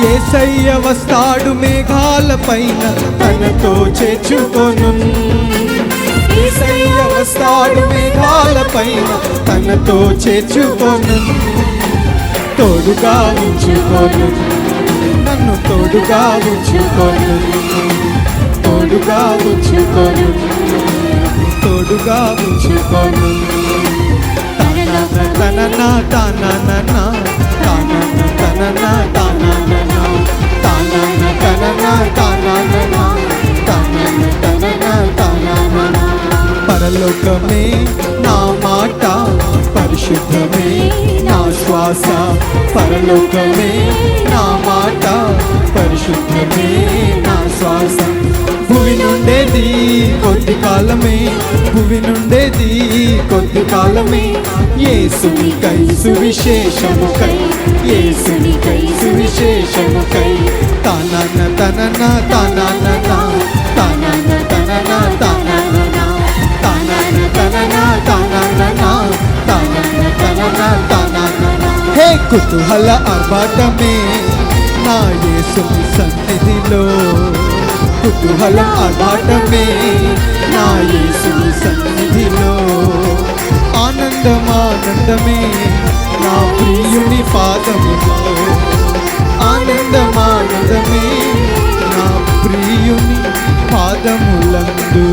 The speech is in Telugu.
యేసయ్య వస్తాడు మేఘాల పైన తనతో చేర్చుకొను. యేసయ్య వస్తాడు మేఘాల పైన తనతో చేర్చుకొను. తోడుగా ఉంచుకొను, నన్ను తోడుగా ఉంచుకొను, తోడుగా ఉంచుకొను, తోడుగా ఉంచుకొను. తనన తనన తనన తనన తనన తనన తనన తనన తనన తనన తనన. పరలోకమే నా మాట, పరిశుద్ధమే నా శ్వాస. పరలోకమే నా మాట, పరిశుద్ధమే నా శ్వాస. భూమి నుండేది కొద్ది కాలమే, భూమి నుండేది కొద్ది కాలమే. యేసునికై సువిశేషముకై, యేసునికై సువిశేషముకై. తనన తనన తనన తనన తనన తనన తనన తనన తనన తనన తనన తనన. హే కుతూహల ఆర్భాటమే నా యేసుని సన్నిధిలో, కుతూహలం ఆర్భాటమే నా యేసుని సన్నిధిలో. ఆనందమానందమే నా ప్రియుని పాదములో, ఆనందమానందమే నా ప్రియుని పాదములందు.